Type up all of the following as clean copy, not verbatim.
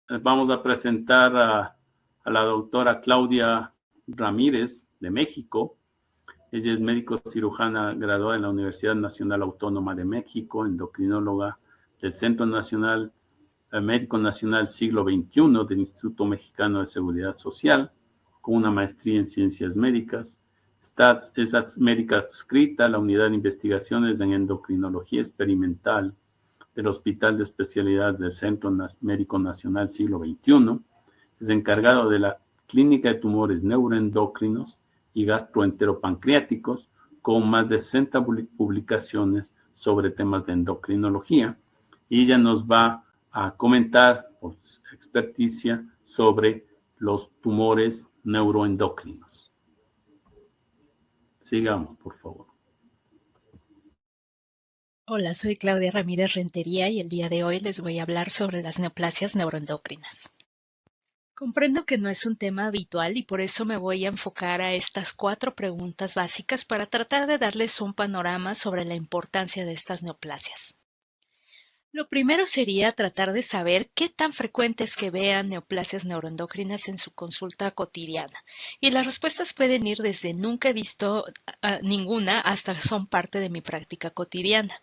vamos a presentar a la doctora Claudia Ramírez de México. Ella es médico cirujana graduada en la Universidad Nacional Autónoma de México, endocrinóloga del Centro Nacional Médico Nacional Siglo XXI del Instituto Mexicano de Seguridad Social, con una maestría en ciencias médicas. Es médica adscrita a la Unidad de Investigaciones en Endocrinología Experimental del Hospital de Especialidades del Centro Médico Nacional Siglo XXI. Es encargado de la Clínica de Tumores Neuroendocrinos y Gastroenteropancreáticos, con más de 60 publicaciones sobre temas de endocrinología. Y ella nos va a comentar por su experticia sobre los tumores neuroendocrinos. Sigamos, por favor. Hola, soy Claudia Ramírez Rentería y el día de hoy les voy a hablar sobre las neoplasias neuroendocrinas. Comprendo que no es un tema habitual y por eso me voy a enfocar a estas 4 preguntas básicas para tratar de darles un panorama sobre la importancia de estas neoplasias. Lo primero sería tratar de saber qué tan frecuente es que vean neoplasias neuroendocrinas en su consulta cotidiana. Y las respuestas pueden ir desde nunca he visto ninguna hasta son parte de mi práctica cotidiana.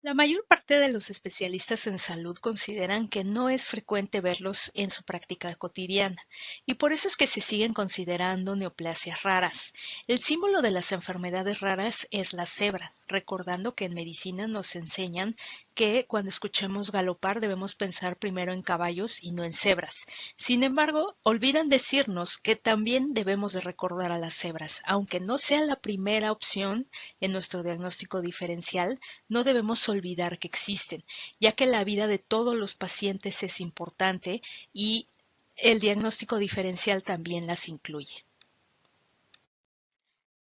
La mayor parte de los especialistas en salud consideran que no es frecuente verlos en su práctica cotidiana, y por eso es que se siguen considerando neoplasias raras. El símbolo de las enfermedades raras es la cebra, recordando que en medicina nos enseñan que cuando escuchemos galopar debemos pensar primero en caballos y no en cebras. Sin embargo, olvidan decirnos que también debemos de recordar a las cebras. Aunque no sea la primera opción en nuestro diagnóstico diferencial, no debemos olvidar que existen, ya que la vida de todos los pacientes es importante y el diagnóstico diferencial también las incluye.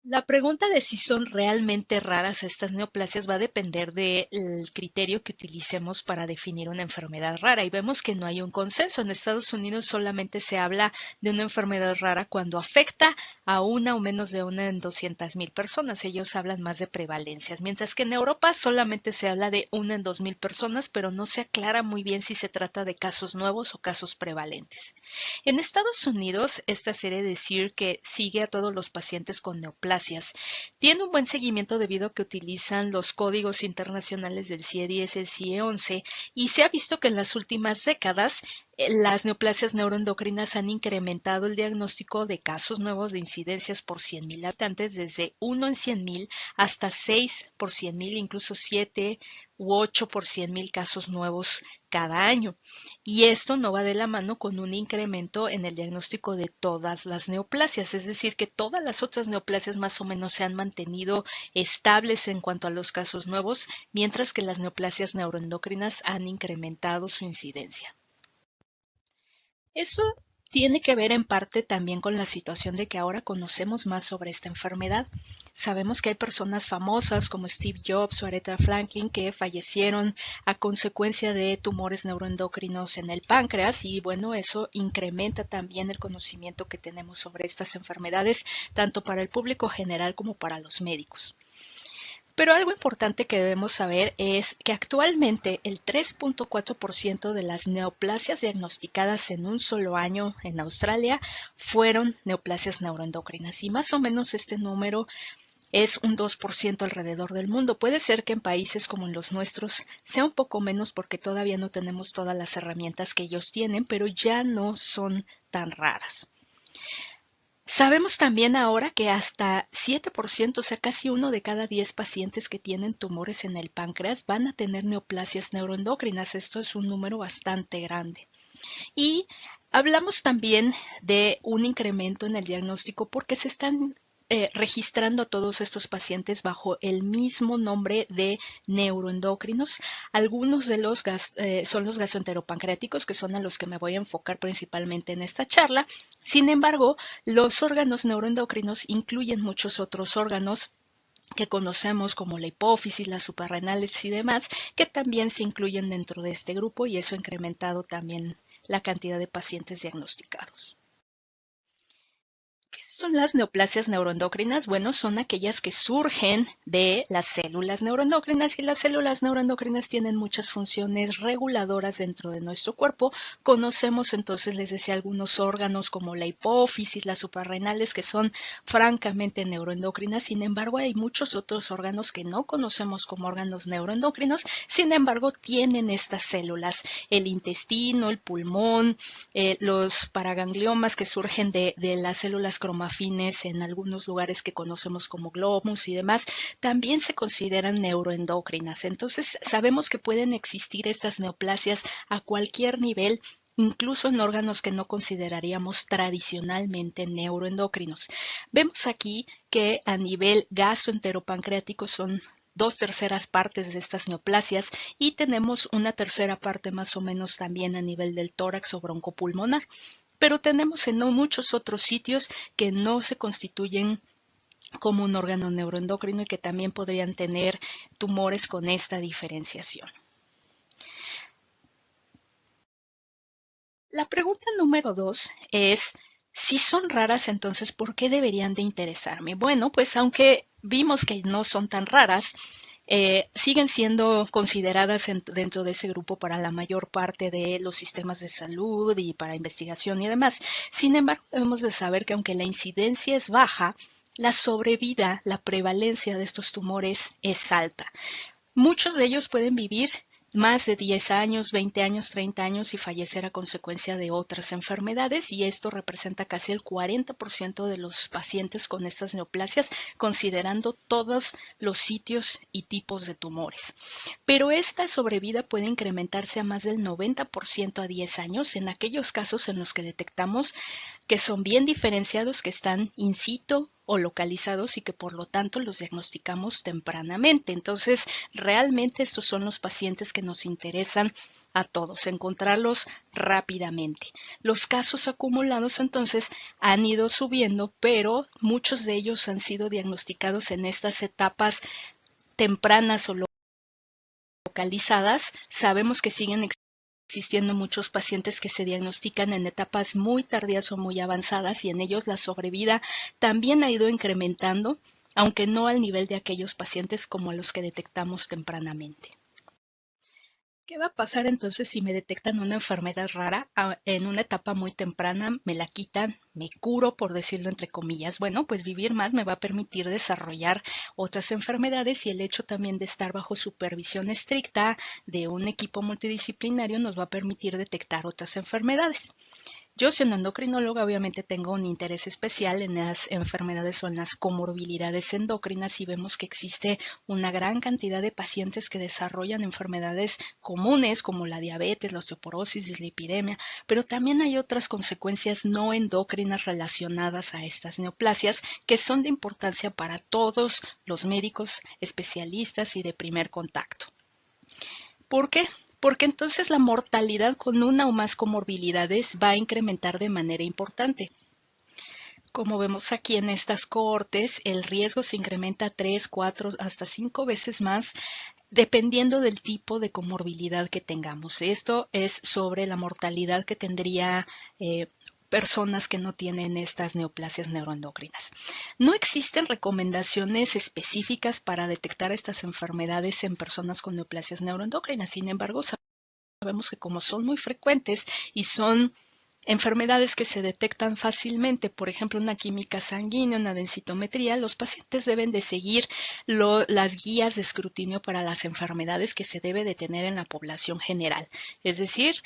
La pregunta de si son realmente raras estas neoplasias va a depender del criterio que utilicemos para definir una enfermedad rara y vemos que no hay un consenso. En Estados Unidos solamente se habla de una enfermedad rara cuando afecta a una o menos de una en 200,000 personas. Ellos hablan más de prevalencias, mientras que en Europa solamente se habla de una en 2,000 personas, pero no se aclara muy bien si se trata de casos nuevos o casos prevalentes. En Estados Unidos, esta serie de SEER que sigue a todos los pacientes con neoplasias tiene un buen seguimiento debido a que utilizan los códigos internacionales del CIE-10 y el CIE-11 y se ha visto que en las últimas décadas las neoplasias neuroendocrinas han incrementado el diagnóstico de casos nuevos de incidencias por 100,000 habitantes desde 1 en 100,000 hasta 6 por 100,000, incluso 7 u 8 por 100,000 casos nuevos cada año. Y esto no va de la mano con un incremento en el diagnóstico de todas las neoplasias, es decir, que todas las otras neoplasias más o menos se han mantenido estables en cuanto a los casos nuevos, mientras que las neoplasias neuroendocrinas han incrementado su incidencia. Eso tiene que ver en parte también con la situación de que ahora conocemos más sobre esta enfermedad. Sabemos que hay personas famosas como Steve Jobs o Aretha Franklin que fallecieron a consecuencia de tumores neuroendocrinos en el páncreas y bueno, eso incrementa también el conocimiento que tenemos sobre estas enfermedades, tanto para el público general como para los médicos. Pero algo importante que debemos saber es que actualmente el 3.4% de las neoplasias diagnosticadas en un solo año en Australia fueron neoplasias neuroendocrinas y más o menos este número es un 2% alrededor del mundo. Puede ser que en países como en los nuestros sea un poco menos porque todavía no tenemos todas las herramientas que ellos tienen, pero ya no son tan raras. Sabemos también ahora que hasta 7%, o sea, casi 1 de cada 10 pacientes que tienen tumores en el páncreas van a tener neoplasias neuroendocrinas. Esto es un número bastante grande. Y hablamos también de un incremento en el diagnóstico porque se están registrando a todos estos pacientes bajo el mismo nombre de neuroendocrinos. Algunos de los son los gastroenteropancreáticos, que son a los que me voy a enfocar principalmente en esta charla. Sin embargo, los órganos neuroendocrinos incluyen muchos otros órganos que conocemos como la hipófisis, las suprarrenales y demás, que también se incluyen dentro de este grupo y eso ha incrementado también la cantidad de pacientes diagnosticados. Son las neoplasias neuroendocrinas. Bueno, son aquellas que surgen de las células neuroendocrinas y las células neuroendocrinas tienen muchas funciones reguladoras dentro de nuestro cuerpo. Conocemos entonces, les decía, algunos órganos como la hipófisis, las suprarrenales, que son francamente neuroendocrinas. Sin embargo, hay muchos otros órganos que no conocemos como órganos neuroendocrinos. Sin embargo, tienen estas células. El intestino, el pulmón, los paragangliomas que surgen de las células cromafines en algunos lugares que conocemos como glomus y demás, también se consideran neuroendocrinas. Entonces, sabemos que pueden existir estas neoplasias a cualquier nivel, incluso en órganos que no consideraríamos tradicionalmente neuroendocrinos. Vemos aquí que a nivel gastroenteropancreático son 2/3 partes de estas neoplasias y tenemos una tercera parte más o menos también a nivel del tórax o broncopulmonar. Pero tenemos en muchos otros sitios que no se constituyen como un órgano neuroendocrino y que también podrían tener tumores con esta diferenciación. La pregunta número 2 es, si son raras, entonces, ¿por qué deberían de interesarme? Bueno, pues aunque vimos que no son tan raras, siguen siendo consideradas dentro de ese grupo para la mayor parte de los sistemas de salud y para investigación y demás. Sin embargo, debemos de saber que aunque la incidencia es baja, la sobrevida, la prevalencia de estos tumores es alta. Muchos de ellos pueden vivir más de 10 años, 20 años, 30 años y fallecer a consecuencia de otras enfermedades, y esto representa casi el 40% de los pacientes con estas neoplasias, considerando todos los sitios y tipos de tumores. Pero esta sobrevida puede incrementarse a más del 90% a 10 años en aquellos casos en los que detectamos que son bien diferenciados, que están in situ o localizados y que por lo tanto los diagnosticamos tempranamente. Entonces, realmente estos son los pacientes que nos interesan a todos, encontrarlos rápidamente. Los casos acumulados entonces han ido subiendo, pero muchos de ellos han sido diagnosticados en estas etapas tempranas o localizadas. Sabemos que siguen existiendo muchos pacientes que se diagnostican en etapas muy tardías o muy avanzadas y en ellos la sobrevida también ha ido incrementando, aunque no al nivel de aquellos pacientes como los que detectamos tempranamente. ¿Qué va a pasar entonces si me detectan una enfermedad rara en una etapa muy temprana, me la quitan, me curo, por decirlo entre comillas? Bueno, pues vivir más me va a permitir desarrollar otras enfermedades, y el hecho también de estar bajo supervisión estricta de un equipo multidisciplinario nos va a permitir detectar otras enfermedades. Yo, siendo endocrinóloga, obviamente tengo un interés especial en las enfermedades o en las comorbilidades endócrinas, y vemos que existe una gran cantidad de pacientes que desarrollan enfermedades comunes como la diabetes, la osteoporosis, dislipidemia, pero también hay otras consecuencias no endócrinas relacionadas a estas neoplasias que son de importancia para todos los médicos especialistas y de primer contacto. ¿Por qué? Porque entonces la mortalidad con una o más comorbilidades va a incrementar de manera importante. Como vemos aquí en estas cohortes, el riesgo se incrementa 3, 4, hasta 5 veces más dependiendo del tipo de comorbilidad que tengamos. Esto es sobre la mortalidad que tendría personas que no tienen estas neoplasias neuroendocrinas. No existen recomendaciones específicas para detectar estas enfermedades en personas con neoplasias neuroendocrinas. Sin embargo, sabemos que como son muy frecuentes y son enfermedades que se detectan fácilmente, por ejemplo, una química sanguínea, una densitometría, los pacientes deben de seguir las guías de escrutinio para las enfermedades que se debe de tener en la población general. Es decir,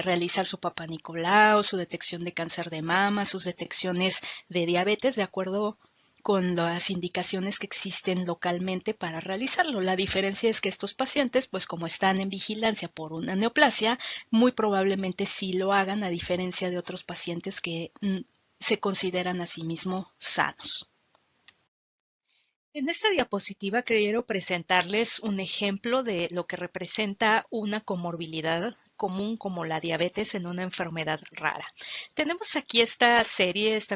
realizar su Papá Nicolau, su detección de cáncer de mama, sus detecciones de diabetes, de acuerdo con las indicaciones que existen localmente para realizarlo. La diferencia es que estos pacientes, pues como están en vigilancia por una neoplasia, muy probablemente sí lo hagan, a diferencia de otros pacientes que se consideran a sí mismos sanos. En esta diapositiva quiero presentarles un ejemplo de lo que representa una comorbilidad común como la diabetes en una enfermedad rara. Tenemos aquí esta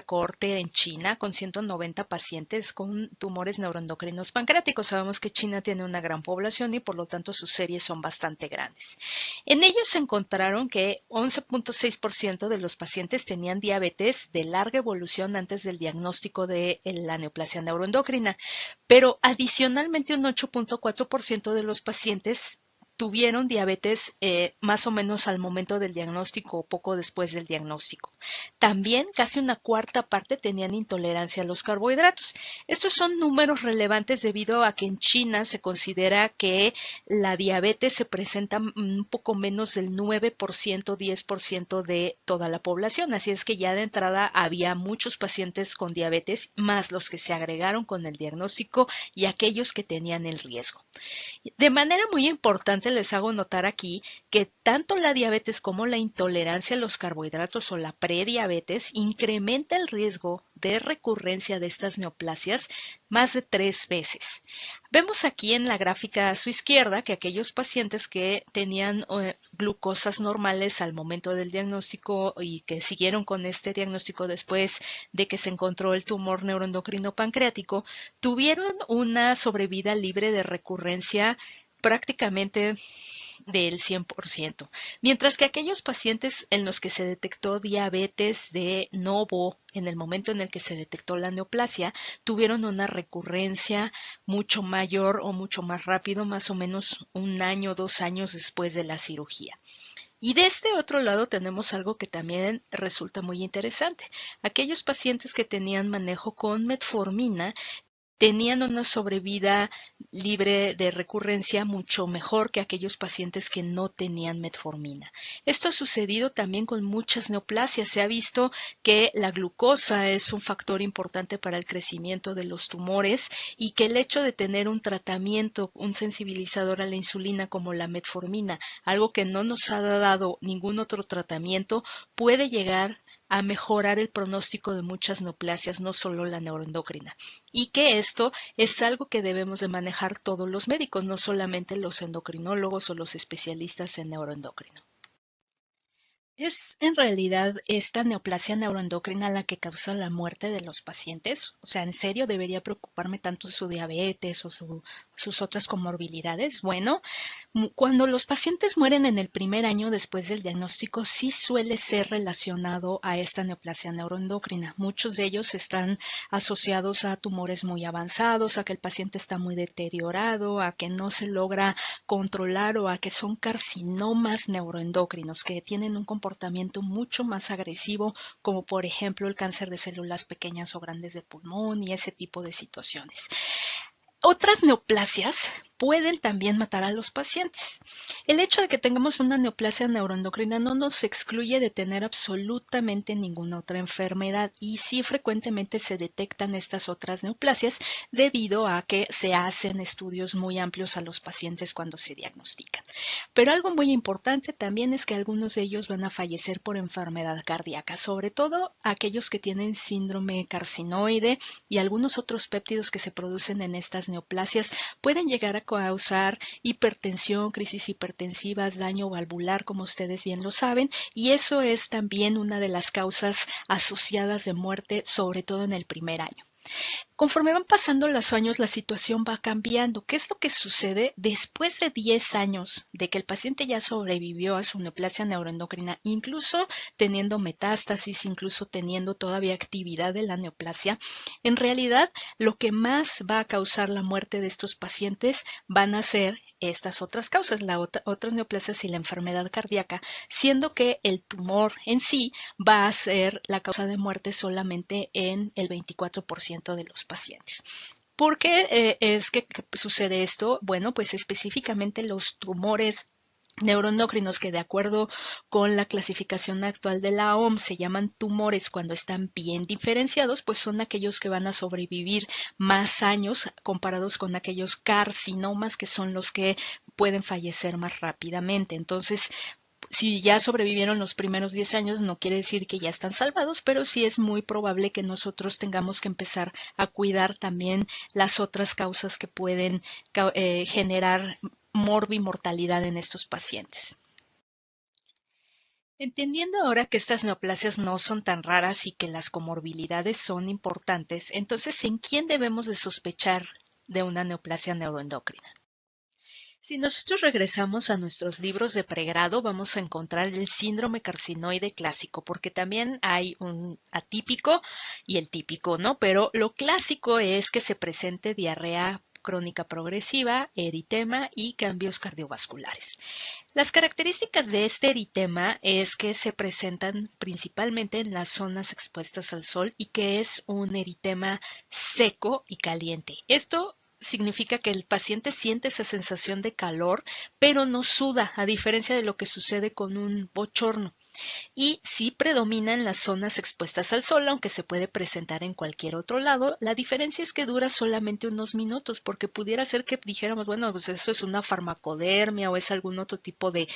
cohorte en China con 190 pacientes con tumores neuroendocrinos pancreáticos. Sabemos que China tiene una gran población y por lo tanto sus series son bastante grandes. En ellos se encontraron que 11.6% de los pacientes tenían diabetes de larga evolución antes del diagnóstico de la neoplasia neuroendocrina, pero adicionalmente un 8.4% de los pacientes tuvieron diabetes más o menos al momento del diagnóstico o poco después del diagnóstico. También casi una cuarta parte tenían intolerancia a los carbohidratos. Estos son números relevantes debido a que en China se considera que la diabetes se presenta un poco menos del 9%, 10% de toda la población. Así es que ya de entrada había muchos pacientes con diabetes, más los que se agregaron con el diagnóstico y aquellos que tenían el riesgo. De manera muy importante les hago notar aquí que tanto la diabetes como la intolerancia a los carbohidratos o la prediabetes incrementa el riesgo de recurrencia de estas neoplasias más de 3 veces. Vemos aquí en la gráfica a su izquierda que aquellos pacientes que tenían glucosas normales al momento del diagnóstico y que siguieron con este diagnóstico después de que se encontró el tumor neuroendocrino pancreático, tuvieron una sobrevida libre de recurrencia prácticamente del 100%, mientras que aquellos pacientes en los que se detectó diabetes de novo en el momento en el que se detectó la neoplasia, tuvieron una recurrencia mucho mayor o mucho más rápido, más o menos 1 año, 2 años después de la cirugía. Y de este otro lado tenemos algo que también resulta muy interesante. Aquellos pacientes que tenían manejo con metformina tenían una sobrevida libre de recurrencia mucho mejor que aquellos pacientes que no tenían metformina. Esto ha sucedido también con muchas neoplasias. Se ha visto que la glucosa es un factor importante para el crecimiento de los tumores y que el hecho de tener un tratamiento, un sensibilizador a la insulina como la metformina, algo que no nos ha dado ningún otro tratamiento, puede llegar a mejorar el pronóstico de muchas neoplasias, no solo la neuroendocrina. Y que esto es algo que debemos de manejar todos los médicos, no solamente los endocrinólogos o los especialistas en neuroendocrino. ¿Es en realidad esta neoplasia neuroendocrina la que causa la muerte de los pacientes? O sea, ¿en serio debería preocuparme tanto su diabetes o sus otras comorbilidades? Bueno, cuando los pacientes mueren en el primer año después del diagnóstico, sí suele ser relacionado a esta neoplasia neuroendocrina. Muchos de ellos están asociados a tumores muy avanzados, a que el paciente está muy deteriorado, a que no se logra controlar o a que son carcinomas neuroendocrinos que tienen un comportamiento mucho más agresivo, como por ejemplo el cáncer de células pequeñas o grandes de pulmón y ese tipo de situaciones. Otras neoplasias pueden también matar a los pacientes. El hecho de que tengamos una neoplasia neuroendocrina no nos excluye de tener absolutamente ninguna otra enfermedad y sí frecuentemente se detectan estas otras neoplasias debido a que se hacen estudios muy amplios a los pacientes cuando se diagnostican. Pero algo muy importante también es que algunos de ellos van a fallecer por enfermedad cardíaca, sobre todo aquellos que tienen síndrome carcinoide y algunos otros péptidos que se producen en estas neoplasias pueden llegar a causar hipertensión, crisis hipertensivas, daño valvular, como ustedes bien lo saben, y eso es también una de las causas asociadas de muerte, sobre todo en el primer año. Conforme van pasando los años, la situación va cambiando. ¿Qué es lo que sucede después de 10 años de que el paciente ya sobrevivió a su neoplasia neuroendocrina, incluso teniendo metástasis, incluso teniendo todavía actividad de la neoplasia? En realidad, lo que más va a causar la muerte de estos pacientes van a ser estas otras causas, otras neoplasias y la enfermedad cardíaca, siendo que el tumor en sí va a ser la causa de muerte solamente en el 24% de los pacientes. ¿Por qué es que sucede esto? Bueno, pues específicamente los tumores neuroendocrinos que de acuerdo con la clasificación actual de la OMS se llaman tumores cuando están bien diferenciados, pues son aquellos que van a sobrevivir más años comparados con aquellos carcinomas que son los que pueden fallecer más rápidamente. Entonces, si ya sobrevivieron los primeros 10 años, no quiere decir que ya están salvados, pero sí es muy probable que nosotros tengamos que empezar a cuidar también las otras causas que pueden generar morbimortalidad en estos pacientes. Entendiendo ahora que estas neoplasias no son tan raras y que las comorbilidades son importantes, entonces, ¿en quién debemos de sospechar de una neoplasia neuroendocrina? Si nosotros regresamos a nuestros libros de pregrado, vamos a encontrar el síndrome carcinoide clásico, porque también hay un atípico y el típico, ¿no? Pero lo clásico es que se presente diarrea crónica progresiva, eritema y cambios cardiovasculares. Las características de este eritema es que se presentan principalmente en las zonas expuestas al sol y que es un eritema seco y caliente. Esto significa que el paciente siente esa sensación de calor, pero no suda, a diferencia de lo que sucede con un bochorno. Y sí predomina en las zonas expuestas al sol, aunque se puede presentar en cualquier otro lado. La diferencia es que dura solamente unos minutos, porque pudiera ser que dijéramos, bueno, pues eso es una farmacodermia o es algún otro tipo de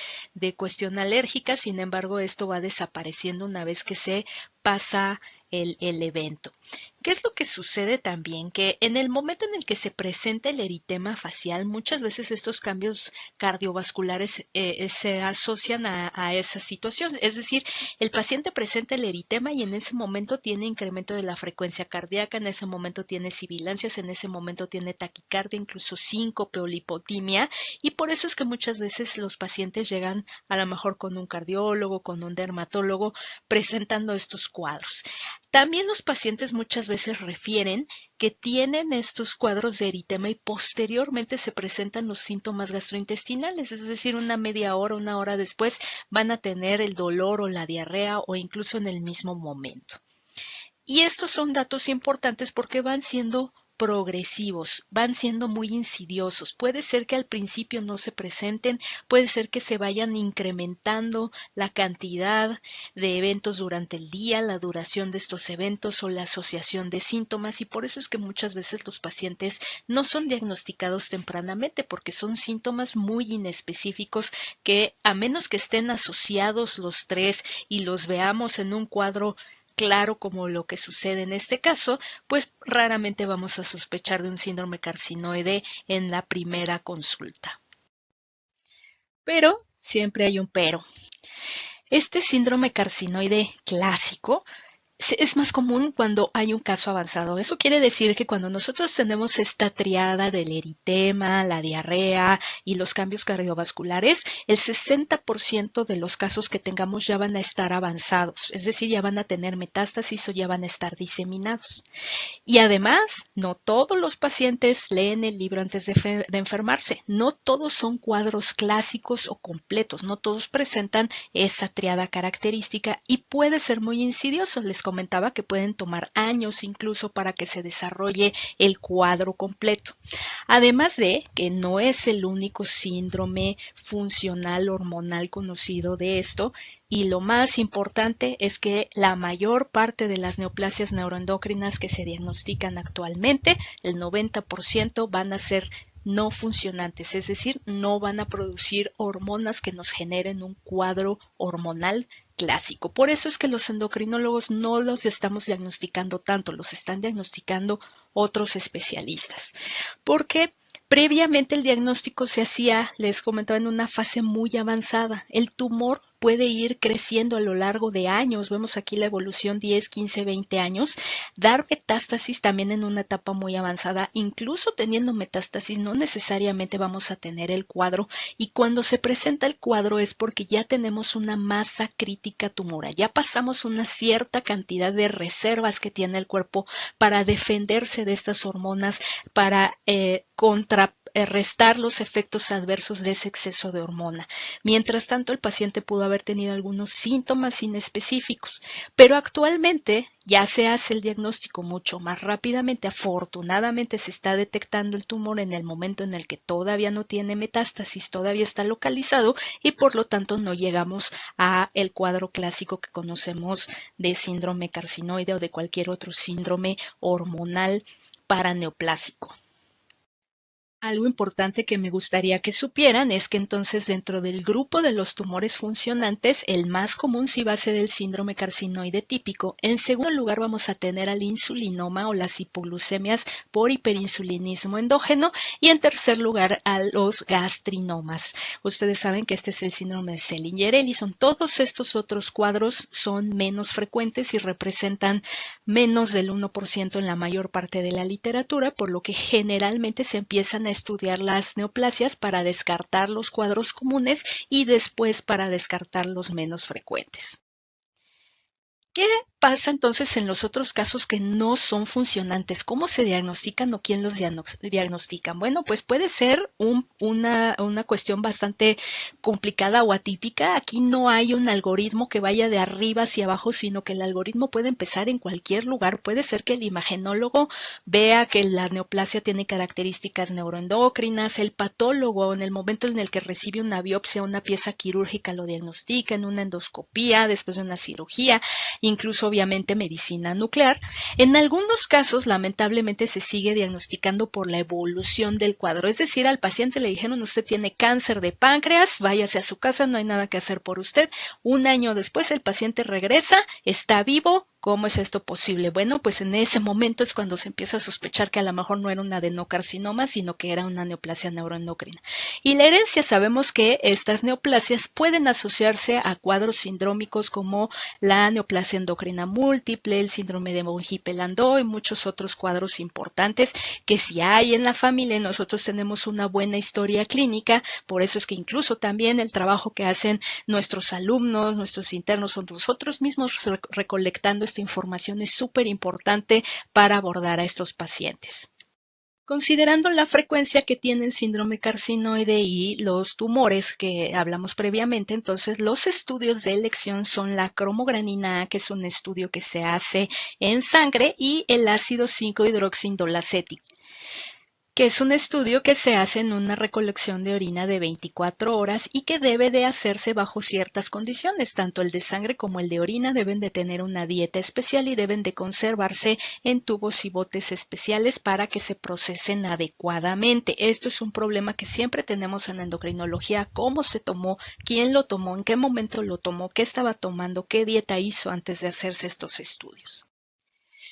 cuestión alérgica. Sin embargo, esto va desapareciendo una vez que se pasa el evento. ¿Qué es lo que sucede también? Que en el momento en el que se presenta el eritema facial, muchas veces estos cambios cardiovasculares se asocian a esa situación. Es decir, el paciente presenta el eritema y en ese momento tiene incremento de la frecuencia cardíaca, en ese momento tiene sibilancias, en ese momento tiene taquicardia, incluso síncope o lipotimia, y por eso es que muchas veces los pacientes llegan a lo mejor con un cardiólogo, con un dermatólogo, presentando estos cuadros. También los pacientes muchas veces refieren que tienen estos cuadros de eritema y posteriormente se presentan los síntomas gastrointestinales, es decir, una media hora, una hora después van a tener el dolor o la diarrea o incluso en el mismo momento. Y estos son datos importantes porque van siendo progresivos, van siendo muy insidiosos. Puede ser que al principio no se presenten, puede ser que se vayan incrementando la cantidad de eventos durante el día, la duración de estos eventos o la asociación de síntomas, y por eso es que muchas veces los pacientes no son diagnosticados tempranamente porque son síntomas muy inespecíficos que, a menos que estén asociados los tres y los veamos en un cuadro claro como lo que sucede en este caso, pues raramente vamos a sospechar de un síndrome carcinoide en la primera consulta. Pero siempre hay un pero. Este síndrome carcinoide clásico es más común cuando hay un caso avanzado. Eso quiere decir que cuando nosotros tenemos esta triada del eritema, la diarrea y los cambios cardiovasculares, el 60% de los casos que tengamos ya van a estar avanzados, es decir, ya van a tener metástasis o ya van a estar diseminados. Y además, no todos los pacientes leen el libro antes de enfermarse. No todos son cuadros clásicos o completos. No todos presentan esa triada característica y puede ser muy insidioso. Les comentaba que pueden tomar años incluso para que se desarrolle el cuadro completo. Además de que no es el único síndrome funcional hormonal conocido de esto, y lo más importante es que la mayor parte de las neoplasias neuroendocrinas que se diagnostican actualmente, el 90% van a ser no funcionantes, es decir, no van a producir hormonas que nos generen un cuadro hormonal clásico. Por eso es que los endocrinólogos no los estamos diagnosticando tanto, los están diagnosticando otros especialistas. Porque previamente el diagnóstico se hacía, les comentaba, en una fase muy avanzada. El tumor puede ir creciendo a lo largo de años. Vemos aquí la evolución 10, 15, 20 años. Dar metástasis también en una etapa muy avanzada. Incluso teniendo metástasis no necesariamente vamos a tener el cuadro. Y cuando se presenta el cuadro es porque ya tenemos una masa crítica tumoral. Ya pasamos una cierta cantidad de reservas que tiene el cuerpo para defenderse de estas hormonas, para contrarrestar los efectos adversos de ese exceso de hormona. Mientras tanto, el paciente pudo haber tenido algunos síntomas inespecíficos, pero actualmente ya se hace el diagnóstico mucho más rápidamente. Afortunadamente se está detectando el tumor en el momento en el que todavía no tiene metástasis, todavía está localizado y por lo tanto no llegamos a el cuadro clásico que conocemos de síndrome carcinoide o de cualquier otro síndrome hormonal paraneoplásico. Algo importante que me gustaría que supieran es que entonces dentro del grupo de los tumores funcionantes, el más común sí va a ser el síndrome carcinoide típico. En segundo lugar vamos a tener al insulinoma o las hipoglucemias por hiperinsulinismo endógeno y en tercer lugar a los gastrinomas. Ustedes saben que este es el síndrome de Sellinger-Ellison. Todos estos otros cuadros son menos frecuentes y representan menos del 1% en la mayor parte de la literatura, por lo que generalmente se empiezan a estudiar las neoplasias para descartar los cuadros comunes y después para descartar los menos frecuentes. ¿Qué pasa entonces en los otros casos que no son funcionantes? ¿Cómo se diagnostican o quién los diagnostican? Bueno, pues puede ser una cuestión bastante complicada o atípica. Aquí no hay un algoritmo que vaya de arriba hacia abajo, sino que el algoritmo puede empezar en cualquier lugar. Puede ser que el imagenólogo vea que la neoplasia tiene características neuroendocrinas, el patólogo en el momento en el que recibe una biopsia, una pieza quirúrgica lo diagnostica en una endoscopía, después de una cirugía, incluso obviamente medicina nuclear. En algunos casos, lamentablemente, se sigue diagnosticando por la evolución del cuadro. Es decir, al paciente le dijeron, usted tiene cáncer de páncreas, váyase a su casa, no hay nada que hacer por usted. Un año después, el paciente regresa, está vivo. ¿Cómo es esto posible? Bueno, pues en ese momento es cuando se empieza a sospechar que a lo mejor no era un adenocarcinoma, sino que era una neoplasia neuroendocrina. Y la herencia, sabemos que estas neoplasias pueden asociarse a cuadros sindrómicos como la neoplasia endocrina múltiple, el síndrome de von Hippel-Lindau y muchos otros cuadros importantes que si hay en la familia, nosotros tenemos una buena historia clínica. Por eso es que incluso también el trabajo que hacen nuestros alumnos, nuestros internos o nosotros mismos recolectando esta información es súper importante para abordar a estos pacientes. Considerando la frecuencia que tiene el síndrome carcinoide y los tumores que hablamos previamente, entonces los estudios de elección son la cromogranina A, que es un estudio que se hace en sangre, y el ácido 5-hidroxiindolacético, que es un estudio que se hace en una recolección de orina de 24 horas y que debe de hacerse bajo ciertas condiciones. Tanto el de sangre como el de orina deben de tener una dieta especial y deben de conservarse en tubos y botes especiales para que se procesen adecuadamente. Esto es un problema que siempre tenemos en endocrinología: cómo se tomó, quién lo tomó, en qué momento lo tomó, qué estaba tomando, qué dieta hizo antes de hacerse estos estudios.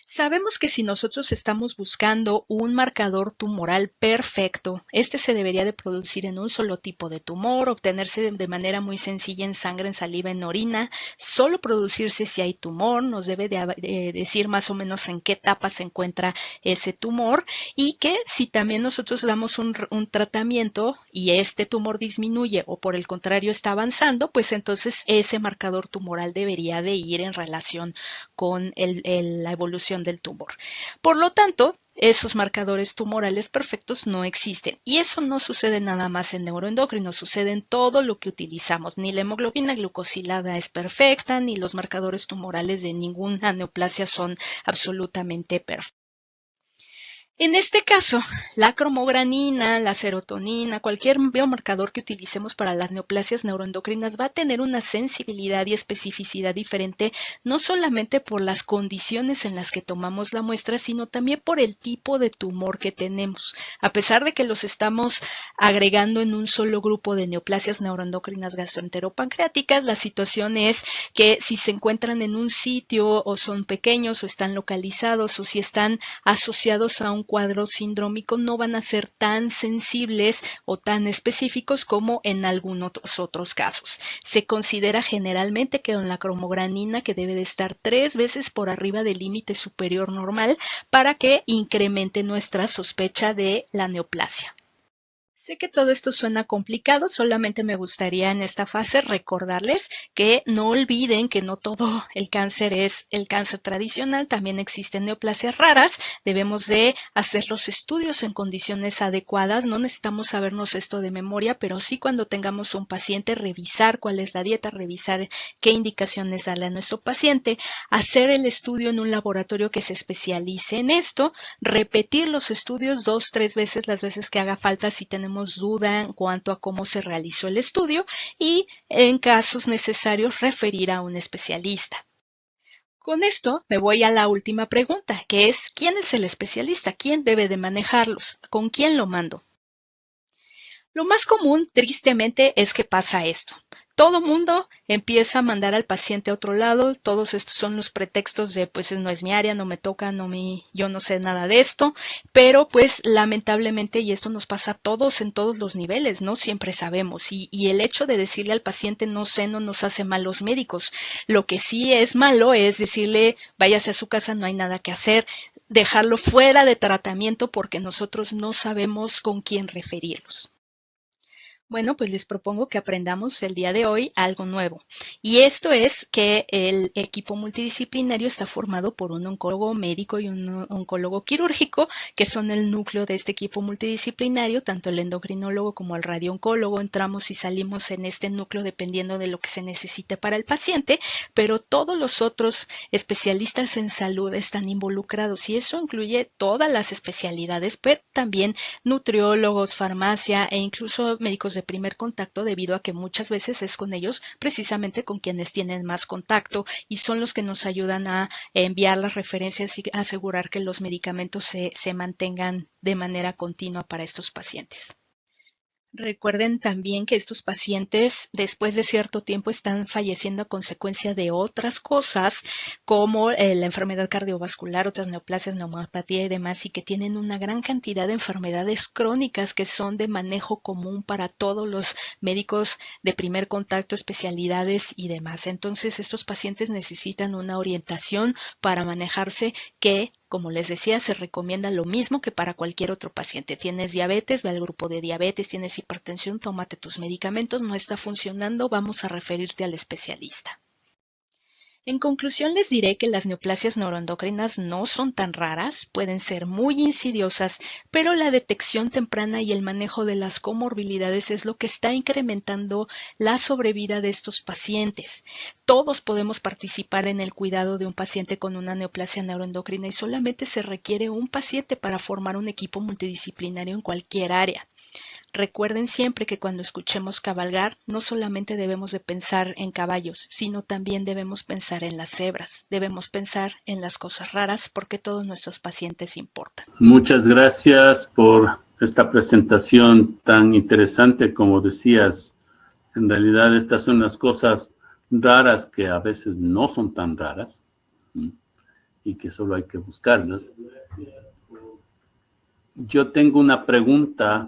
Sabemos que si nosotros estamos buscando un marcador tumoral perfecto, este se debería de producir en un solo tipo de tumor, obtenerse de manera muy sencilla en sangre, en saliva, en orina, solo producirse si hay tumor, nos debe de decir más o menos en qué etapa se encuentra ese tumor, y que si también nosotros damos un tratamiento y este tumor disminuye o por el contrario está avanzando, pues entonces ese marcador tumoral debería de ir en relación con la evolución del tumor. Por lo tanto, esos marcadores tumorales perfectos no existen. Y eso no sucede nada más en neuroendocrino, sucede en todo lo que utilizamos. Ni la hemoglobina glucosilada es perfecta, ni los marcadores tumorales de ninguna neoplasia son absolutamente perfectos. En este caso, la cromogranina, la serotonina, cualquier biomarcador que utilicemos para las neoplasias neuroendocrinas va a tener una sensibilidad y especificidad diferente, no solamente por las condiciones en las que tomamos la muestra, sino también por el tipo de tumor que tenemos. A pesar de que los estamos agregando en un solo grupo de neoplasias neuroendocrinas gastroenteropancreáticas, la situación es que si se encuentran en un sitio o son pequeños o están localizados o si están asociados a un cuadro sindrómico, no van a ser tan sensibles o tan específicos como en algunos otros casos. Se considera generalmente que en la cromogranina que debe de estar 3 veces por arriba del límite superior normal para que incremente nuestra sospecha de la neoplasia. Sé que todo esto suena complicado, solamente me gustaría en esta fase recordarles que no olviden que no todo el cáncer es el cáncer tradicional, también existen neoplasias raras, debemos de hacer los estudios en condiciones adecuadas, no necesitamos sabernos esto de memoria, pero sí cuando tengamos un paciente revisar cuál es la dieta, revisar qué indicaciones darle a nuestro paciente, hacer el estudio en un laboratorio que se especialice en esto, repetir los estudios 2-3 veces, las veces que haga falta si tenemos duda en cuanto a cómo se realizó el estudio y, en casos necesarios, referir a un especialista. Con esto me voy a la última pregunta, que es: ¿quién es el especialista? ¿Quién debe de manejarlos? ¿Con quién lo mando? Lo más común, tristemente, es que pasa esto. Todo mundo empieza a mandar al paciente a otro lado. Todos estos son los pretextos de, pues no es mi área, no me toca, yo no sé nada de esto. Pero, pues, lamentablemente, y esto nos pasa a todos en todos los niveles, no siempre sabemos. Y el hecho de decirle al paciente no sé no nos hace malos médicos. Lo que sí es malo es decirle váyase a su casa, no hay nada que hacer, dejarlo fuera de tratamiento porque nosotros no sabemos con quién referirlos. Bueno, pues les propongo que aprendamos el día de hoy algo nuevo. Y esto es que el equipo multidisciplinario está formado por un oncólogo médico y un oncólogo quirúrgico, que son el núcleo de este equipo multidisciplinario. Tanto el endocrinólogo como el radiooncólogo entramos y salimos en este núcleo dependiendo de lo que se necesite para el paciente, pero todos los otros especialistas en salud están involucrados y eso incluye todas las especialidades, pero también nutriólogos, farmacia e incluso médicos de primer contacto, debido a que muchas veces es con ellos precisamente con quienes tienen más contacto y son los que nos ayudan a enviar las referencias y asegurar que los medicamentos se mantengan de manera continua para estos pacientes. Recuerden también que estos pacientes después de cierto tiempo están falleciendo a consecuencia de otras cosas como la enfermedad cardiovascular, otras neoplasias, neumopatía y demás, y que tienen una gran cantidad de enfermedades crónicas que son de manejo común para todos los médicos de primer contacto, especialidades y demás. Entonces estos pacientes necesitan una orientación para manejarse que, como les decía, se recomienda lo mismo que para cualquier otro paciente. Tienes diabetes, ve al grupo de diabetes, tienes hipertensión, tómate tus medicamentos, no está funcionando, vamos a referirte al especialista. En conclusión, les diré que las neoplasias neuroendocrinas no son tan raras, pueden ser muy insidiosas, pero la detección temprana y el manejo de las comorbilidades es lo que está incrementando la sobrevida de estos pacientes. Todos podemos participar en el cuidado de un paciente con una neoplasia neuroendocrina y solamente se requiere un paciente para formar un equipo multidisciplinario en cualquier área. Recuerden siempre que cuando escuchemos cabalgar, no solamente debemos de pensar en caballos, sino también debemos pensar en las cebras, debemos pensar en las cosas raras porque todos nuestros pacientes importan. Muchas gracias por esta presentación tan interesante. Como decías, en realidad estas son las cosas raras que a veces no son tan raras y que solo hay que buscarlas. Yo tengo una pregunta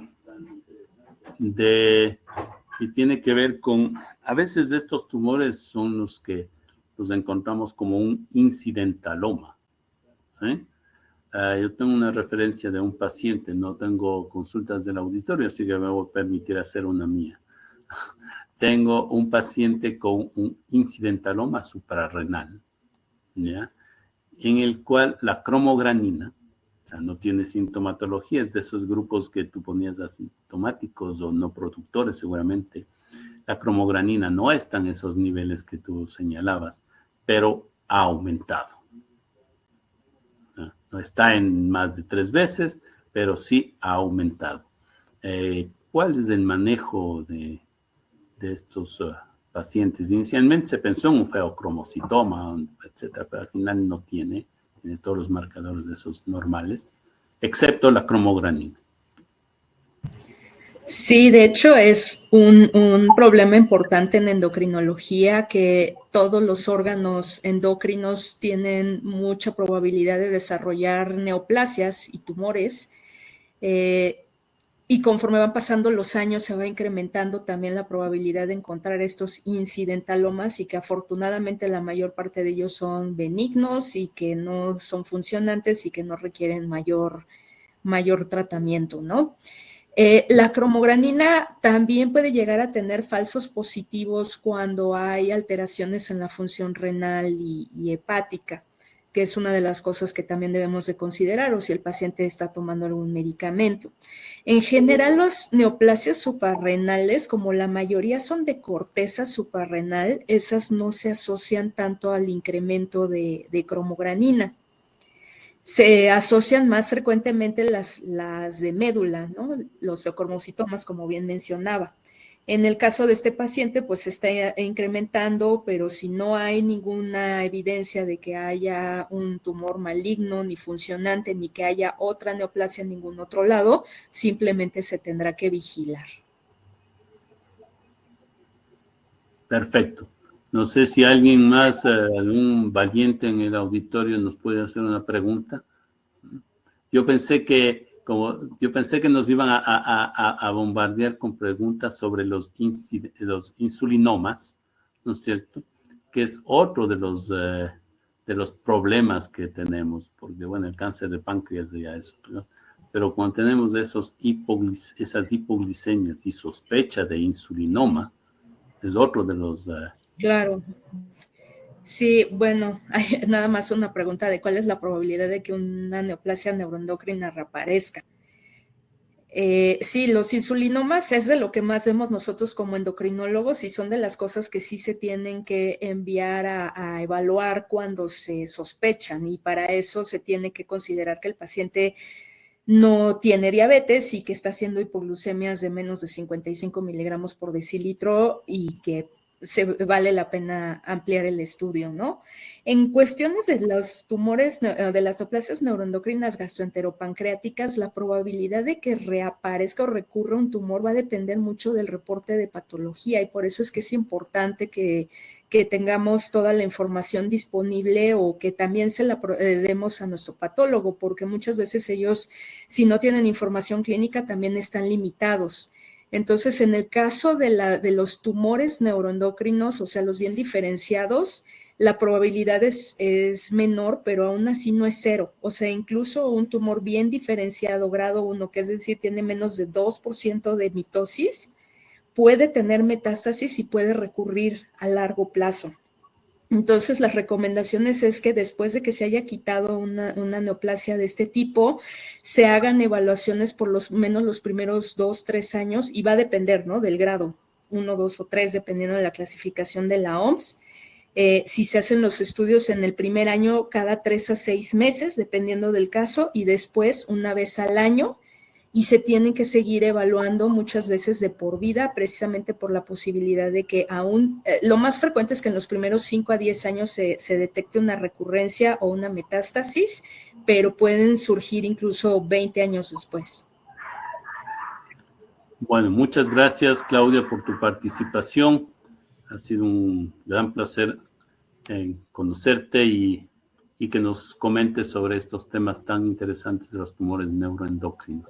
y tiene que ver con, a veces estos tumores son los que los encontramos como un incidentaloma, ¿sí? Yo tengo una referencia de un paciente, no tengo consultas del auditorio, así que me voy a permitir hacer una mía. Tengo un paciente con un incidentaloma suprarrenal, ¿ya? En el cual la cromogranina, o sea, no tiene sintomatología, es de esos grupos que tú ponías asintomáticos o no productores seguramente. La cromogranina no está en esos niveles que tú señalabas, pero ha aumentado. No está en más de 3 veces, pero sí ha aumentado. ¿Cuál es el manejo de estos pacientes? Inicialmente se pensó en un feocromocitoma, etcétera, pero al final no tiene todos los marcadores de esos normales, excepto la cromogranina. Sí, de hecho es un problema importante en endocrinología, que todos los órganos endocrinos tienen mucha probabilidad de desarrollar neoplasias y tumores. Y conforme van pasando los años se va incrementando también la probabilidad de encontrar estos incidentalomas, y que afortunadamente la mayor parte de ellos son benignos y que no son funcionantes y que no requieren mayor tratamiento, ¿no? La cromogranina también puede llegar a tener falsos positivos cuando hay alteraciones en la función renal y hepática, que es una de las cosas que también debemos de considerar, o si el paciente está tomando algún medicamento. En general, las neoplasias suprarrenales, como la mayoría son de corteza suprarrenal, esas no se asocian tanto al incremento de cromogranina. Se asocian más frecuentemente las de médula, ¿no? Los feocromocitomas, como bien mencionaba. En el caso de este paciente, pues se está incrementando, pero si no hay ninguna evidencia de que haya un tumor maligno ni funcionante, ni que haya otra neoplasia en ningún otro lado, simplemente se tendrá que vigilar. Perfecto. No sé si alguien más, algún valiente en el auditorio nos puede hacer una pregunta. Yo pensé que nos iban a bombardear con preguntas sobre los insulinomas, ¿no es cierto? Que es otro de los problemas que tenemos, porque bueno, el cáncer de páncreas ya eso, ¿no? Pero cuando tenemos esas hipoglicemias y sospecha de insulinoma, es otro de los... Claro. Sí, bueno, hay nada más una pregunta de cuál es la probabilidad de que una neoplasia neuroendocrina reaparezca. Sí, los insulinomas es de lo que más vemos nosotros como endocrinólogos y son de las cosas que sí se tienen que enviar a evaluar cuando se sospechan y para eso se tiene que considerar que el paciente no tiene diabetes y que está haciendo hipoglucemias de menos de 55 miligramos por decilitro y que vale la pena ampliar el estudio, ¿no? En cuestiones de los tumores, de las neoplasias neuroendocrinas gastroenteropancreáticas, la probabilidad de que reaparezca o recurra un tumor va a depender mucho del reporte de patología y por eso es que es importante que tengamos toda la información disponible o que también se la demos a nuestro patólogo, porque muchas veces ellos, si no tienen información clínica, también están limitados. Entonces, en el caso de los tumores neuroendocrinos, o sea, los bien diferenciados, la probabilidad es menor, pero aún así no es cero. O sea, incluso un tumor bien diferenciado, grado 1, que es decir, tiene menos de 2% de mitosis, puede tener metástasis y puede recurrir a largo plazo. Entonces, las recomendaciones es que después de que se haya quitado una neoplasia de este tipo, se hagan evaluaciones por lo menos los primeros 2, 3 años y va a depender, ¿no? Del grado 1, 2 o 3, dependiendo de la clasificación de la OMS. Si se hacen los estudios en el primer año cada 3 a 6 meses, dependiendo del caso, y después una vez al año, y se tienen que seguir evaluando muchas veces de por vida, precisamente por la posibilidad de que aún, lo más frecuente es que en los primeros 5 a 10 años se detecte una recurrencia o una metástasis, pero pueden surgir incluso 20 años después. Bueno, muchas gracias, Claudia, por tu participación. Ha sido un gran placer conocerte y que nos comentes sobre estos temas tan interesantes de los tumores neuroendocrinos.